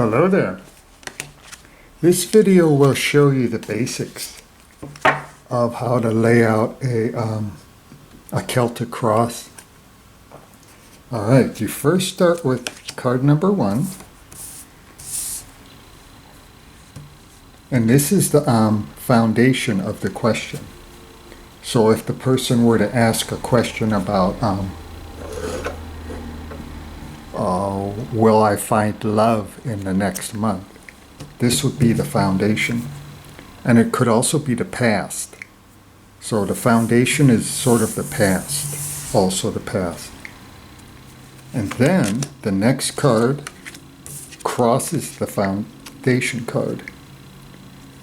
Hello there. This video will show you the basics of how to lay out a Celtic cross. Alright, you first start with card number 1. And this is the foundation of the question. So if the person were to ask a question about will I find love in the next month, this would be the foundation. And it could also be the past. So the foundation is sort of the past, also the past. And then the next card crosses the foundation card.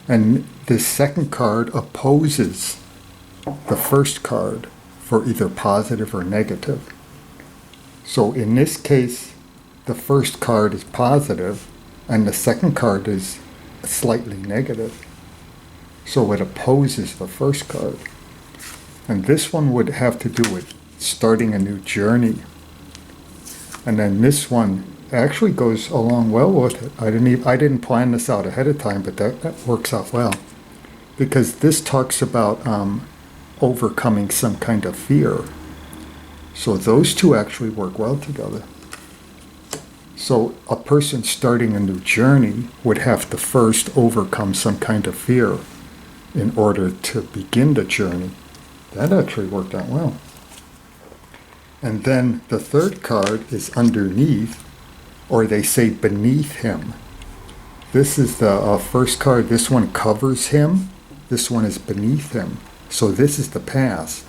And the second card opposes the first card for either positive or negative. So in this case, the first card is positive and the second card is slightly negative. So it opposes the first card. And this one would have to do with starting a new journey. And then this one actually goes along well with it. I didn't plan this out ahead of time, but that works out well. Because this talks about overcoming some kind of fear. So those two actually work well together. So a person starting a new journey would have to first overcome some kind of fear in order to begin the journey. That actually worked out well. And then the third card is underneath, or they say beneath him. This is the first card. This one covers him. This one is beneath him. So this is the past.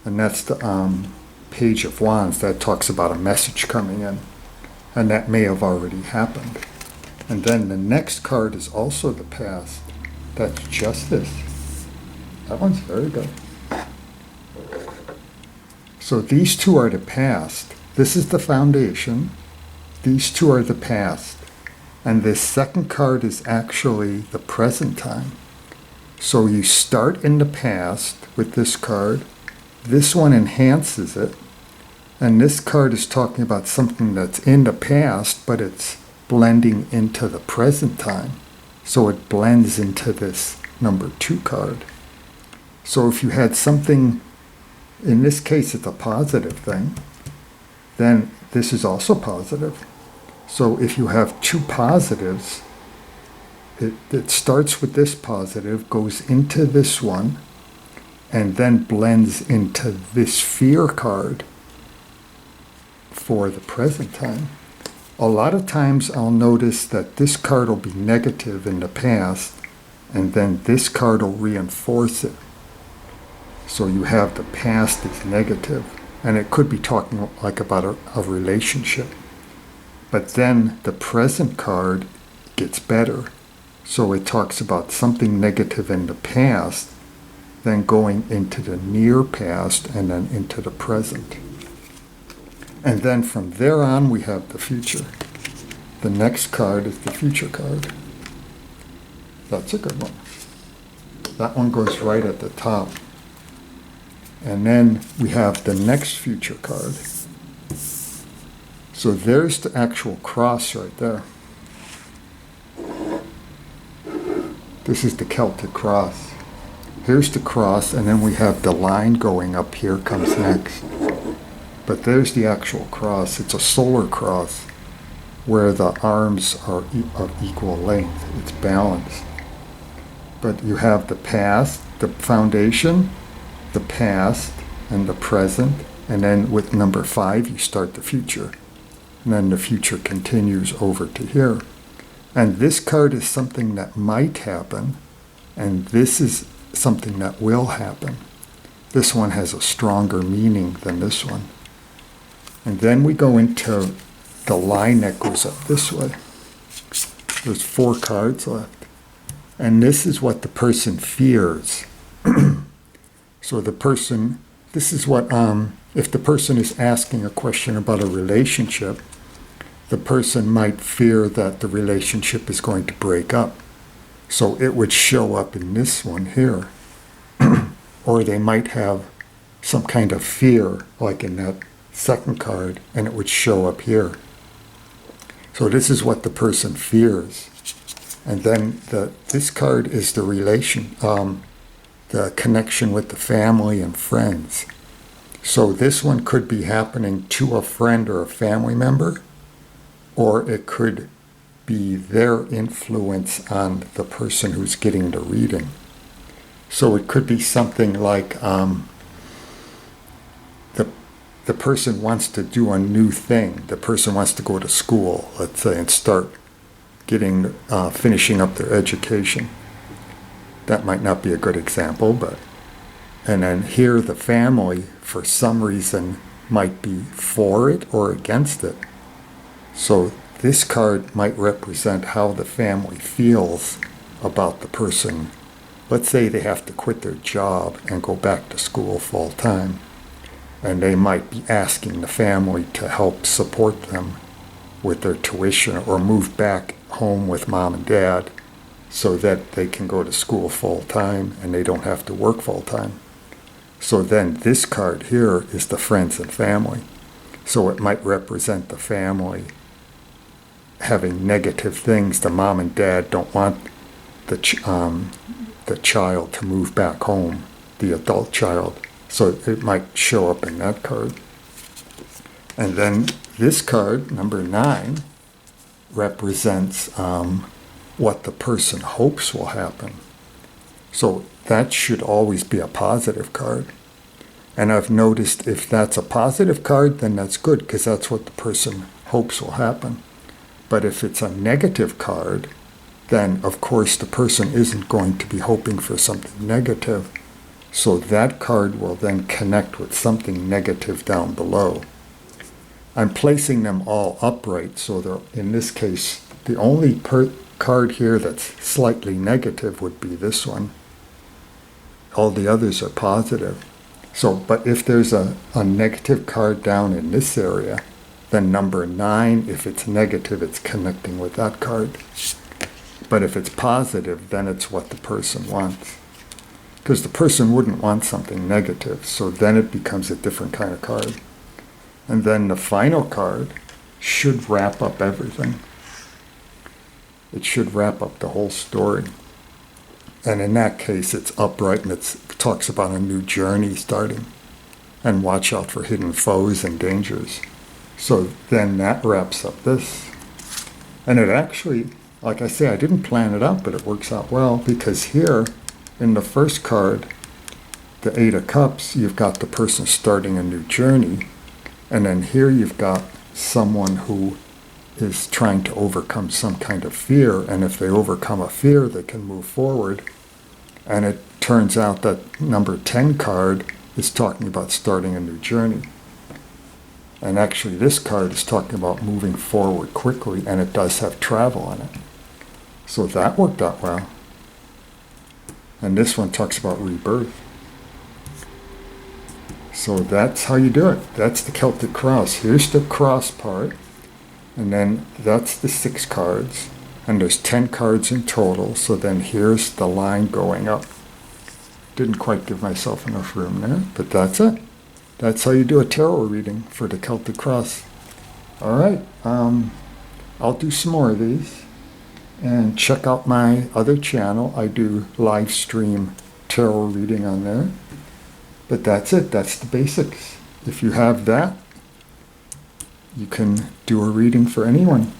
And that's the Page of Wands. That talks about a message coming in. And that may have already happened. And then the next card is also the past. That's Justice. That one's very good. So these two are the past. This is the foundation. These two are the past. And this second card is actually the present time. So you start in the past with this card. This one enhances it. And this card is talking about something that's in the past, but it's blending into the present time. So it blends into this number 2 card. So if you had something, in this case it's a positive thing, then this is also positive. So if you have two positives, it starts with this positive, goes into this one, and then blends into this fear card for the present time. A lot of times I'll notice that this card will be negative in the past, and then this card will reinforce it. So you have the past is negative, and it could be talking like about a relationship. But then the present card gets better. So it talks about something negative in the past, then going into the near past, and then into the present. And then from there on, we have the future. The next card is the future card. That's a good one. That one goes right at the top. And then we have the next future card. So there's the actual cross right there. This is the Celtic cross. Here's the cross, and then we have the line going up here comes next. But there's the actual cross. It's a solar cross where the arms are of equal length. It's balanced. But you have the past, the foundation, the past, and the present. And then with number 5, you start the future. And then the future continues over to here. And this card is something that might happen, and this is something that will happen. This one has a stronger meaning than this one. And then we go into the line that goes up this way. There's 4 cards left. And this is what the person fears. So the person, this is what, if the person is asking a question about a relationship, the person might fear that the relationship is going to break up. So it would show up in this one here. Or they might have some kind of fear, like in that second card, and it would show up here. So this is what the person fears. And then this card is the relation, the connection with the family and friends. So this one could be happening to a friend or a family member, or it could be their influence on the person who's getting the reading. So it could be something like the person wants to do a new thing. The person wants to go to school, let's say, and start finishing up their education. That might not be a good example, but, and then here the family, for some reason, might be for it or against it. So this card might represent how the family feels about the person. Let's say they have to quit their job and go back to school full time. And they might be asking the family to help support them with their tuition or move back home with mom and dad so that they can go to school full time and they don't have to work full time. So then this card here is the friends and family. So it might represent the family having negative things. The mom and dad don't want the child to move back home, the adult child. So it might show up in that card. And then this card, number 9, represents what the person hopes will happen. So that should always be a positive card. And I've noticed if that's a positive card, then that's good, because that's what the person hopes will happen. But if it's a negative card, then of course the person isn't going to be hoping for something negative. So that card will then connect with something negative down below. I'm placing them all upright, so they're, in this case, the only card here that's slightly negative would be this one. All the others are positive. So, but if there's a negative card down in this area, then number 9, if it's negative, it's connecting with that card. But if it's positive, then it's what the person wants. Because the person wouldn't want something negative, so then it becomes a different kind of card. And then the final card should wrap up everything. It should wrap up the whole story. And in that case, it's upright and it talks about a new journey starting. And watch out for hidden foes and dangers. So then that wraps up this. And it actually, like I say, I didn't plan it out, but it works out well, because here, in the first card, the 8 of Cups, you've got the person starting a new journey. And then here you've got someone who is trying to overcome some kind of fear. And if they overcome a fear, they can move forward. And it turns out that number 10 card is talking about starting a new journey. And actually this card is talking about moving forward quickly, and it does have travel in it. So that worked out well. And this one talks about rebirth. So that's how you do it. That's the Celtic cross. Here's the cross part. And then that's the 6 cards. And there's 10 cards in total. So then here's the line going up. Didn't quite give myself enough room there, but that's it. That's how you do a tarot reading for the Celtic cross. All right. I'll do some more of these. And check out my other channel. I do live stream tarot reading on there. But that's it. That's the basics. If you have that, you can do a reading for anyone.